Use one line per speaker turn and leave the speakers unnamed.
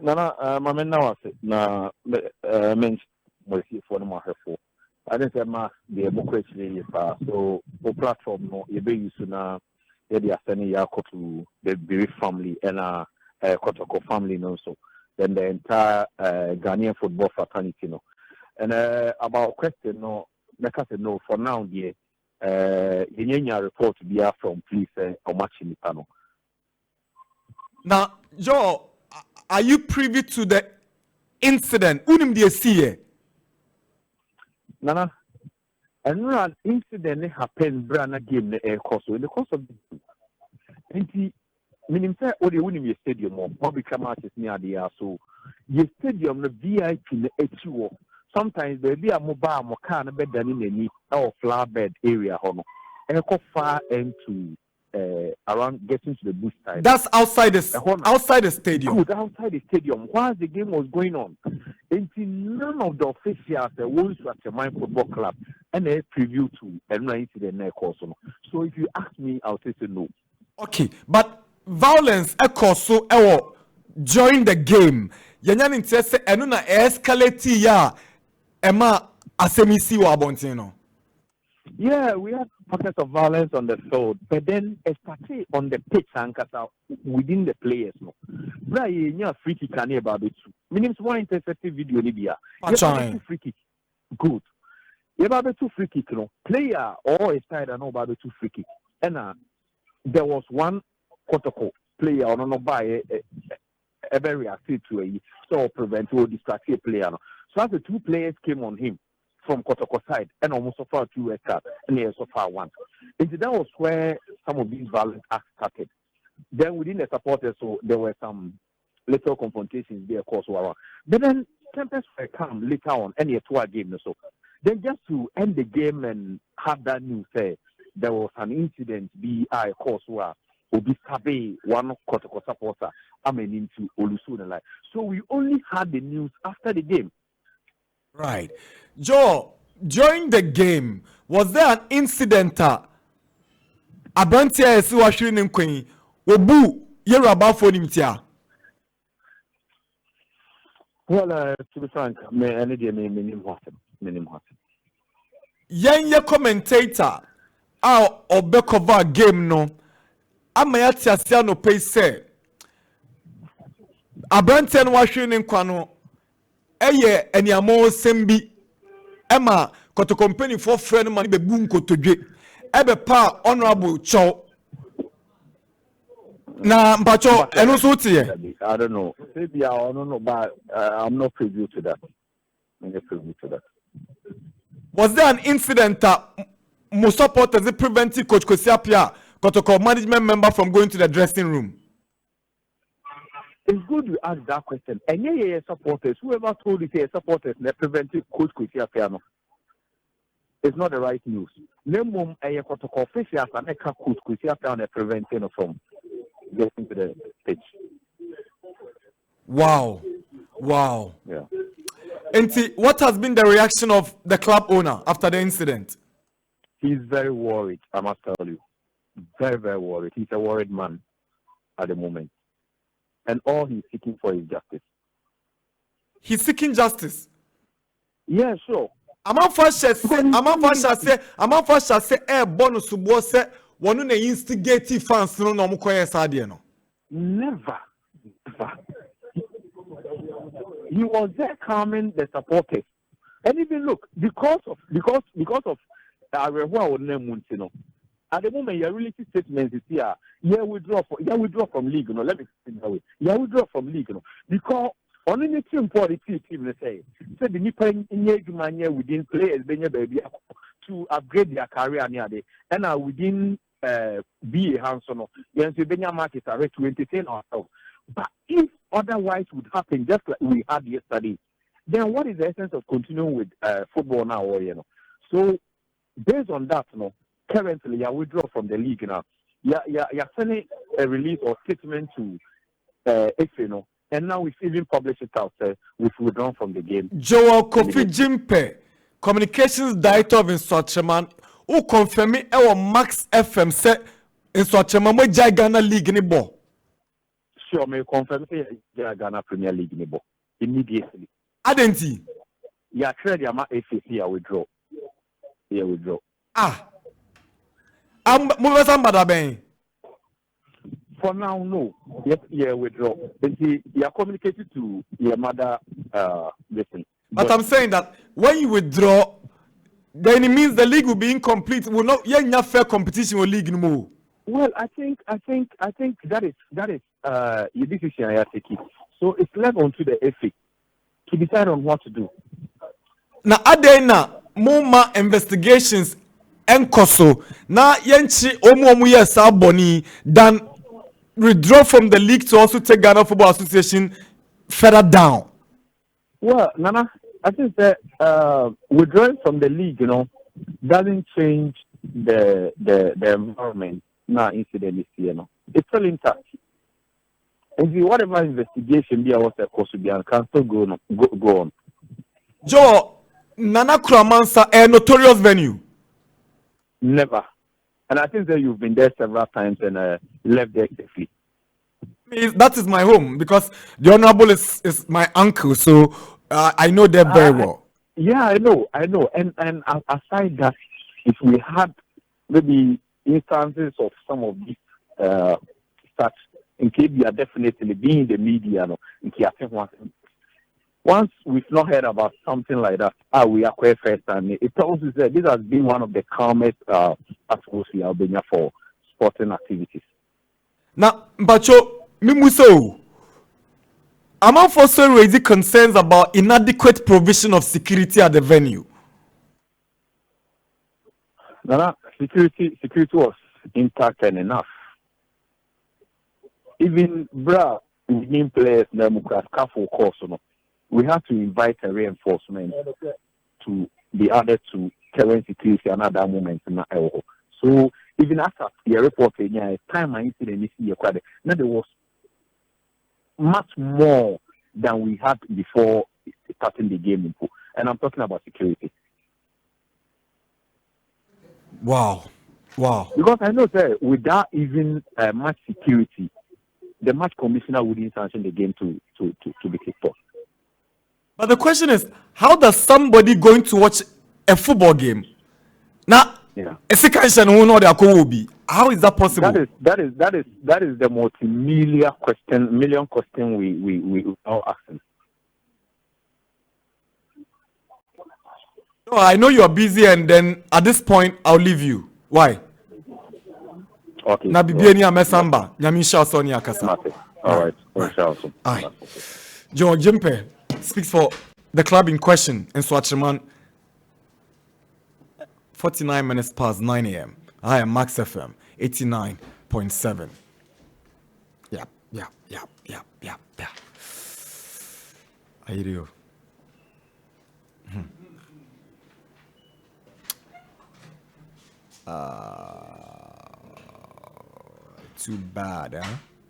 Nana, my men now say na men was here for the more helpful. I didn't say ma the book actually so the platform no you be used to na they are sending ya to the Biri family and Kotoko family no so then the entire Ghanaian football fraternity no and about question no like I said no for now the the report be from police or match in the panel.
Now Joe, are you privy to the incident? Unim de see
Nana, an incident happened brand game the air course in the course of the meaning say or the winning stadium or public matches near the so the stadium the VIP the HU sometimes there be a mobile mokan bed than in any or flower bed area hono and go far into around getting to the booth side.
That's outside the stadium.
Good, outside the stadium. While the game was going on, none of the officials went to Nsoatreman Football Club and they preview to and incident near Kosovo. So if you ask me, I'll say no.
Okay, but violence so during the game. Yanyan interest enuna escalate ya ema asemisi wa bontino.
Yeah, we had pockets of violence on the field, but then especially on the pitch and within the players. No, right? You free kick can about it too. Meaning one intercepted video Libya. Two free kick, good. You about two free kick, no player or a side I know about the two free kick, and there was one Kotoko player or no by a very reactive to a so prevent or distract a player. No. So as the two players came on him from Kotoko side and almost so far 2 cards and here so far 1. And that was where some of these violent acts started. Then within the supporters, so there were some little confrontations there, of course, around. But then tempers were calm later on, and a 2 game so. Then just to end the game and have that news say there was an incident, of course, where Obi Sabe, one Kotoko supporter, into Olusun like. So we only had the news after the game.
Right. Joe, during the game, was there an incident? Abantia esi wa shiri nkwen obu Yoruba for nimtia.
Well, to be frank, me name what.
Ye commentator obekova game no amayati asia no pay say Abantia no wa shiri nkwa no eye eniamo sembi Emma Koto company for friend man be boom kotodwe ebe pa honorable chow na mpacho eno so tie
I don't know maybe I don't know but I'm not privy to that.
Was there an incident that most supporters prevented Coach Kosiapia Kotoko management member from going to the dressing room?
It's good you ask that question. And yeah, supporters, whoever told you say supporters, they prevented Coach Kosiapia. It's not the right news. Lemum a Kotoko officials and a Coach Kosiapia they preventing from getting to the pitch.
Wow.
Yeah.
And what has been the reaction of the club owner after the incident?
He's very worried, I must tell you. Very, very worried. He's a worried man at the moment. And all he's seeking for is justice.
He's seeking justice?
Yeah, sure.
Among first say, bonus subo say, one na instigate fans no no mukoye sadie no.
Never. He was there calming the supporters. And even look, because of Arehua Onemuntino. At the moment, your relative statements is here. Withdraw from league. No, let me say it that way. Withdraw from league. No, because only the team for the team they say the Nipa in within players baby to upgrade their career near day and within be a handsome. Yes, the market are to entertain ourselves. But if otherwise would happen, just like we had yesterday, then what is the essence of continuing with football now? Or so based on that, currently, you withdraw from the league now. You're sending a release or statement to FNO, and now we've even published it out. We've withdrawn from the game.
Joel Kofi Gyempeh, Communications Director of Nsoatreman, who confirmed our Max FM said Nsoatreman mo Ghana League ni ball.
sure me confirm say Ghana Premier League nebo immediately.
Adenti.
Yeah, trade your FCC withdraw. Yeah, withdraw.
Move somebody ben.
For now, no. Yes, yeah, withdraw. But you are communicated to your mother. Listen.
But I'm saying that when you withdraw, then it means the league will be incomplete. Will not have fair competition with league no more.
Well, I think that is your decision I take it. So it's left onto the FA to decide on what to do.
Now, adena more investigations enkoso na yenchi omu yes aboni than withdraw from the league to also take Ghana Football Association further down.
Well, Nana, I think that withdrawing from the league, doesn't change the environment. Now, incident is here, it's still intact. And whatever investigation be was supposed to be, can still go on.
Joe, Nana Kramansa a notorious venue.
Never. And I think that you've been there several times and left there safely.
That is my home because the Honorable is my uncle, so I know them very well.
Yeah, I know. And aside that, if we had maybe instances of some of these such, in case we are definitely being in the media, in case once we've not heard about something like that, we are quite first, and it tells us that this has been one of the calmest atmosphere Albania for sporting activities.
Now, Bacho, Mimuso, I'm also raising concerns about inadequate provision of security at the venue.
Nana, security was intact and enough. Even winning players, for course, we have to invite a reinforcement to be added to current security and other moments in the So even after the report, time I incident now there was much more than we had before starting the game. And I'm talking about security.
Wow.
Because I know that without even much security, the match commissioner wouldn't sanction the game to be kicked off.
But the question is, how does somebody going to watch a football game now?
Yeah.
How is that possible?
That is the million question we are asking.
No, I know you are busy, and then at this point, I'll leave you. Why?
Okay.
Na bibieni amesamba. Nyamisha Sonia Kasa.
All right.
Aye. Kofi Gyempeh speaks for the club in question, Nsoatreman. 49 minutes past 9 a.m. I am Max FM 89.7. Yeah. I hear you. Too bad, huh?